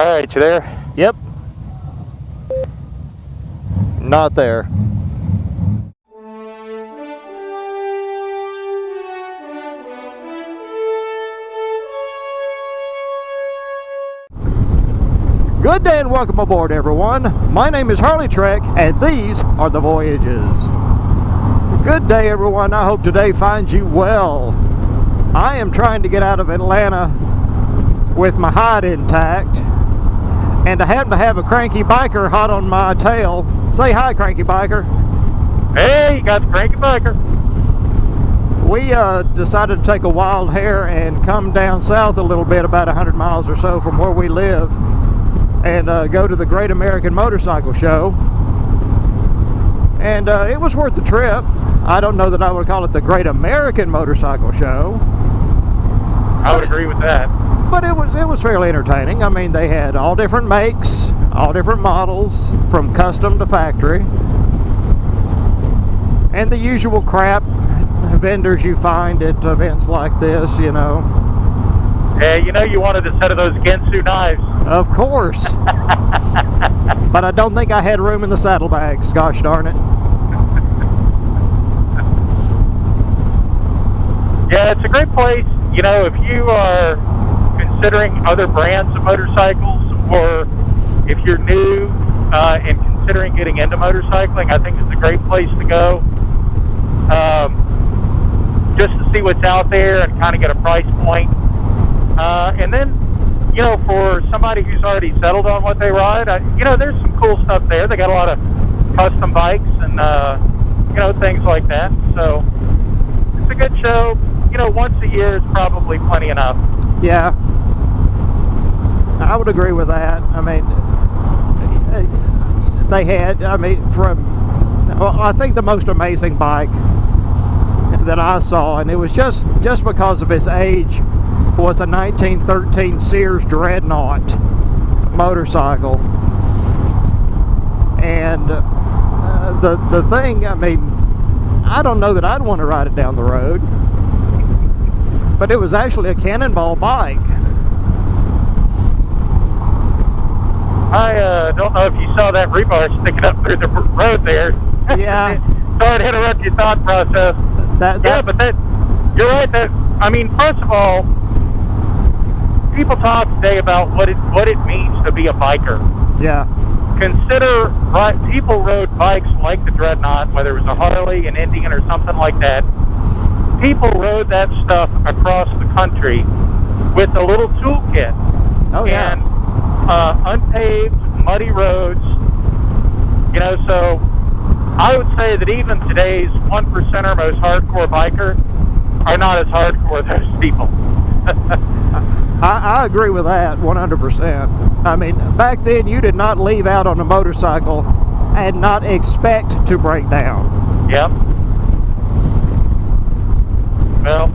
Alright, you there? Yep. Not there. Good day and welcome aboard, everyone. My name is HarleyTrek, and these are the voyages. Good day, everyone. I hope today finds you well. I am trying to get out of Atlanta with my hide intact, and I happen to have a cranky biker hot on my tail. Say hi, cranky biker. Hey, you got the cranky biker. We decided to take a wild hare and come down south a little bit, about 100 miles or so from where we live, and go to the Great American Motorcycle Show. And it was worth the trip. I don't know that I would call it the Great American Motorcycle Show. I would agree with that. But it was fairly entertaining. I mean, they had all different makes, all different models, from custom to factory. And the usual crap vendors you find at events like this, you know. Yeah, you know you wanted a set of those Gensu knives. Of course. But I don't think I had room in the saddlebags, gosh darn it. Yeah, it's a great place. You know, if you are considering other brands of motorcycles, or if you're new and considering getting into motorcycling, I think it's a great place to go. Just to see what's out there and kind of get a price point. And then, you know, for somebody who's already settled on what they ride, you know, there's some cool stuff there. They got a lot of custom bikes and, you know, things like that. So it's a good show. You know, once a year is probably plenty enough. Yeah, I would agree with that. I mean, they had, I mean, well, I think the most amazing bike that I saw, and it was just because of its age, was a 1913 Sears Dreadnought motorcycle. And the thing, I mean, I don't know that I'd want to ride it down the road, but it was actually a cannonball bike. I don't know if you saw that rebar sticking up through the road there. Yeah. Sorry to interrupt your thought process. Yeah, but you're right. I mean, first of all, people talk today about what it means to be a biker. Yeah. Consider, right? People rode bikes like the Dreadnought, whether it was a Harley, an Indian, or something like that. People rode that stuff across the country with a little toolkit. Oh yeah. And unpaved, muddy roads. You know, so I would say that even today's 1%er most hardcore biker are not as hardcore as those people. I agree with that 100%. I mean, back then you did not leave out on a motorcycle and not expect to break down. Yep. Well,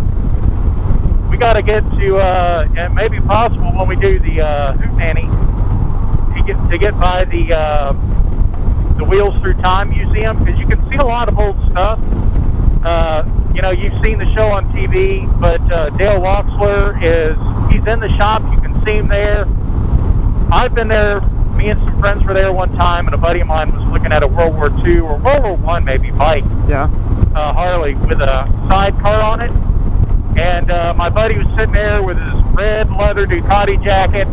we got to get to, and maybe possible when we do the Hootenanny, to get by the Wheels Through Time Museum, because you can see a lot of old stuff. You know, you've seen the show on TV, but Dale Wachsler he's in the shop. You can see him there. I've been there. Me and some friends were there one time, and a buddy of mine was looking at a World War II or World War I maybe bike. Yeah. Harley with a sidecar on it. And my buddy was sitting there with his red leather Ducati jacket,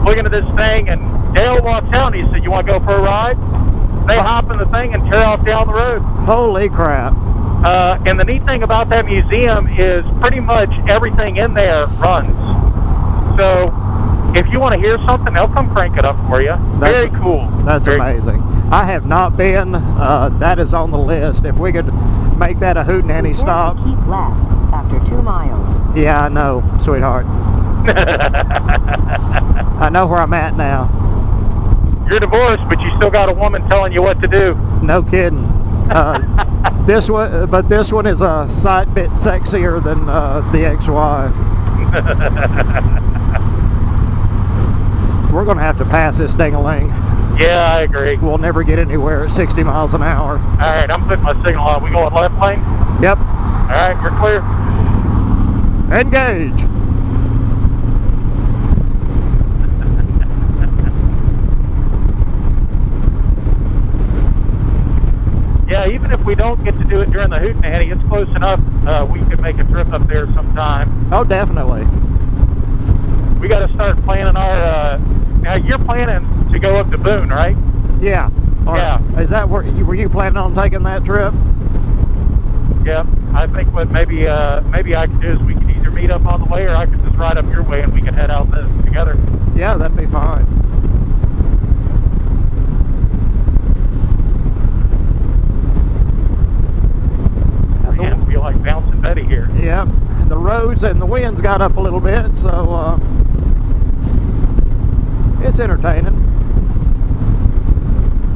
looking at this thing, and Dale walks out and he said, "You want to go for a ride?" They hop in the thing and tear off down the road. Holy crap. And the neat thing about that museum is pretty much everything in there runs. So if you want to hear something, they'll come crank it up for you. Very cool. That's amazing. I have not been. That is on the list. If we could make that a hootenanny stop. Keep left after 2 miles. Yeah, I know, sweetheart. I know where I'm at now. You're divorced, but you still got a woman telling you what to do. No kidding. This one is a sight bit sexier than the ex-wife. We're going to have to pass this ding-a-ling. Yeah, I agree. We'll never get anywhere at 60 miles an hour. All right, I'm putting my signal on. We going left lane? Yep. All right, we're clear. Engage. we don't get to do it during the Hootenanny, it's close enough. We could make a trip up there sometime. Oh, definitely. We got to start planning our. Now you're planning to go up to Boone, right? Yeah. Yeah. Is that were you planning on taking that trip? Yeah. I think what maybe I could do is we could either meet up on the way, or I could just ride up your way and we could head out together. Yeah, that'd be fine. Man, I feel like bouncing Betty here. Yep. The roads and the winds got up a little bit, so it's entertaining.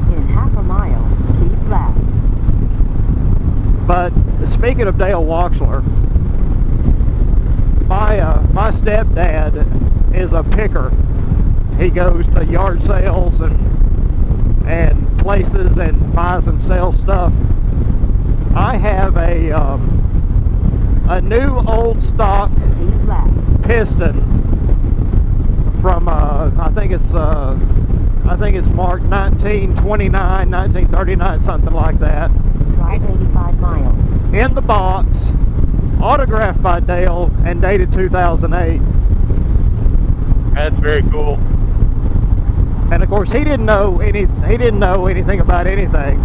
In half a mile, keep left. But speaking of Dale Waxler, my stepdad is a picker. He goes to yard sales and places and buys and sells stuff. I have a new old stock Keep left. piston from I think it's marked 1929, 1939, something like that. Drive 85 miles. In the box, autographed by Dale and dated 2008. That's very cool. And of course, he didn't know anything about anything.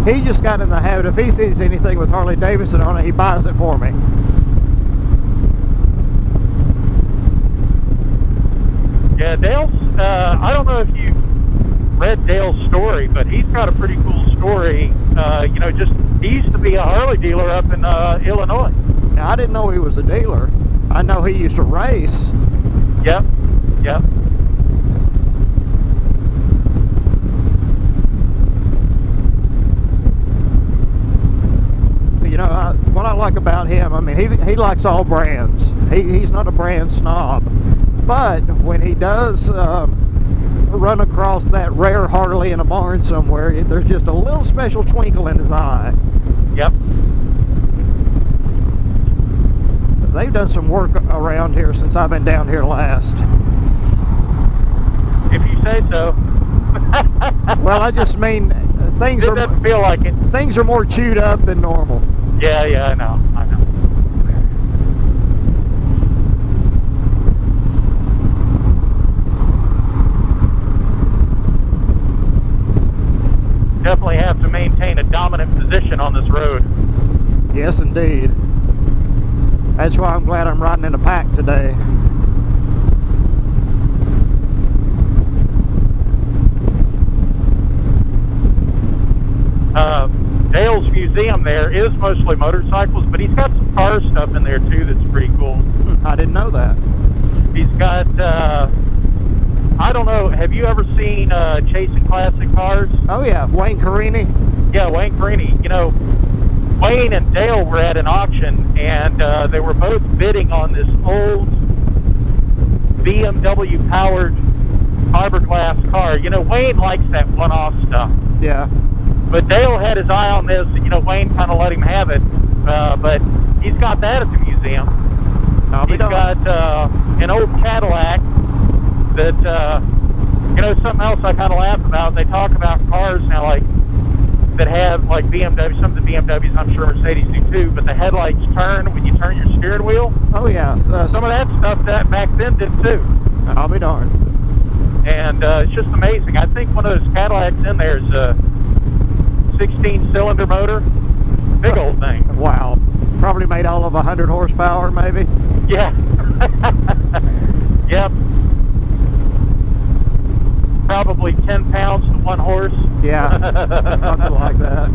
He just got in the habit, if he sees anything with Harley Davidson on it, he buys it for me. Yeah, Dale's, I don't know if you read Dale's story, but he's got a pretty cool story. He used to be a Harley dealer up in Illinois. Now, I didn't know he was a dealer. I know he used to race. Yep. What I like about him, I mean, he likes all brands. He's not a brand snob. But when he does run across that rare Harley in a barn somewhere, there's just a little special twinkle in his eye. Yep. They've done some work around here since I've been down here last. If you say so. Well, I just mean things It doesn't feel like it. things are more chewed up than normal. Yeah, I know. Definitely have to maintain a dominant position on this road. Yes, indeed. That's why I'm glad I'm riding in a pack today. Dale's museum there is mostly motorcycles, but he's got some car stuff in there too that's pretty cool. I didn't know that. He's got, I don't know, have you ever seen Chasing Classic Cars? Oh yeah, Wayne Carini. Yeah, Wayne Carini. Wayne and Dale were at an auction, and they were both bidding on this old BMW-powered fiberglass car. Wayne likes that one-off stuff. Yeah. But Dale had his eye on this, and, Wayne kind of let him have it. But he's got that at the museum. He's got an old Cadillac that, something else I kind of laugh about. They talk about cars now, like, that have, like, BMW, some of the BMWs, I'm sure Mercedes do too, but the headlights turn when you turn your steering wheel. Oh yeah. Some of that stuff that back then did too. I'll be darned. And it's just amazing. I think one of those Cadillacs in there is a 16-cylinder motor. Big old thing. Wow. Probably made all of 100 horsepower, maybe. Yeah. Yep. Probably 10 pounds to 1 horse. Yeah, something like that.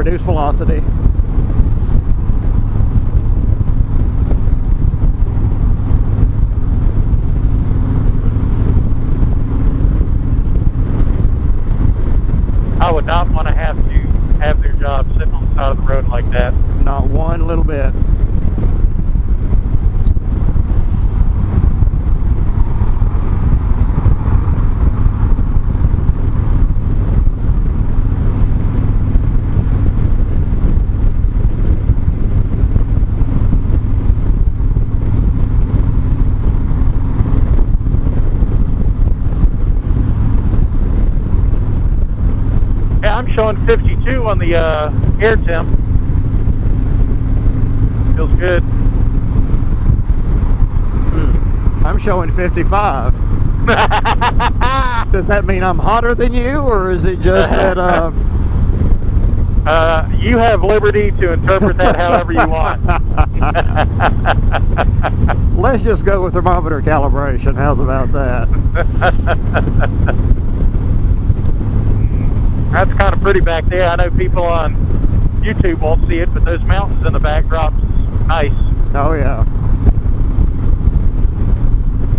reduce velocity. I would not want to have their job sitting on the side of the road like that. Not one little bit. Yeah, I'm showing 52 on the air temp. Feels good. I'm showing 55. Does that mean I'm hotter than you, or is it just that you have liberty to interpret that however you want. let's just go with thermometer calibration. How's about that? That's kind of pretty back there. I know people on YouTube won't see it, but those mountains in the backdrop's nice. Oh yeah.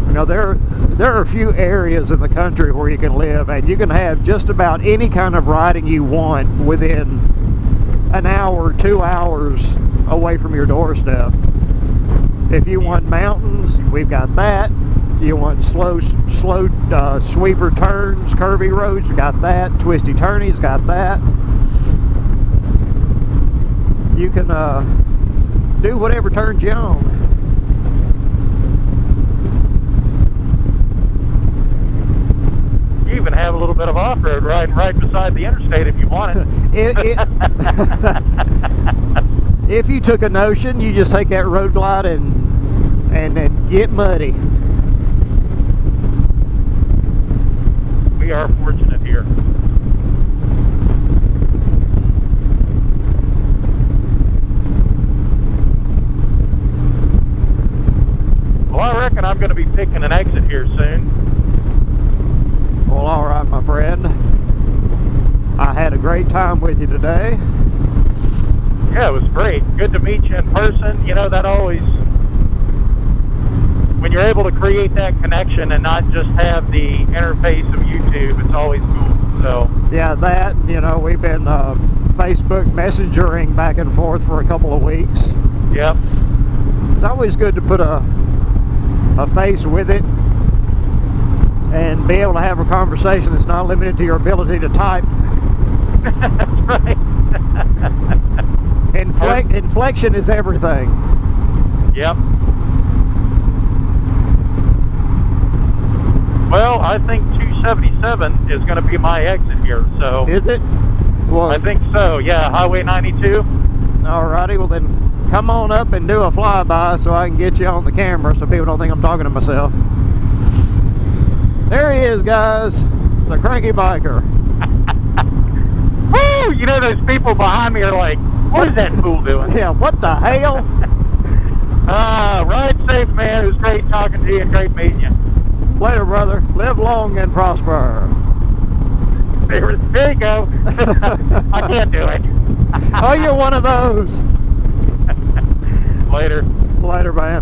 You know, there are a few areas in the country where you can live, and you can have just about any kind of riding you want within an hour, 2 hours away from your doorstep. If you want mountains, we've got that. You want slow sweeper turns, curvy roads, got that. Twisty turnies, got that. You can do whatever turns you on. You even have a little bit of off-road riding right beside the interstate if you want it. If you took a notion, you just take that road glide and then get muddy. We are fortunate here. Well, I reckon I'm going to be picking an exit here soon. Well, all right, my friend. I had a great time with you today. Yeah, it was great. Good to meet you in person. You know, that always, when you're able to create that connection and not just have the interface of YouTube, it's always cool. So yeah, that, you know, we've been Facebook messengering back and forth for a couple of weeks. yep. It's always good to put a face with it and be able to have a conversation that's not limited to your ability to type. That's right. Inflection is everything. Yep. Well, I think 277 is going to be my exit here. So Is it? Well, I think so. Yeah, Highway 92. alrighty, well then come on up and do a flyby so I can get you on the camera so people don't think I'm talking to myself. There he is, guys. The Cranky Biker. Woo! You know, those people behind me are like, what is that fool doing? Yeah, what the hell? Ride safe, man. It was great talking to you and great meeting you. Later, brother. Live long and prosper. There you go. I can't do it. Oh, you're one of those. Later. Later, man.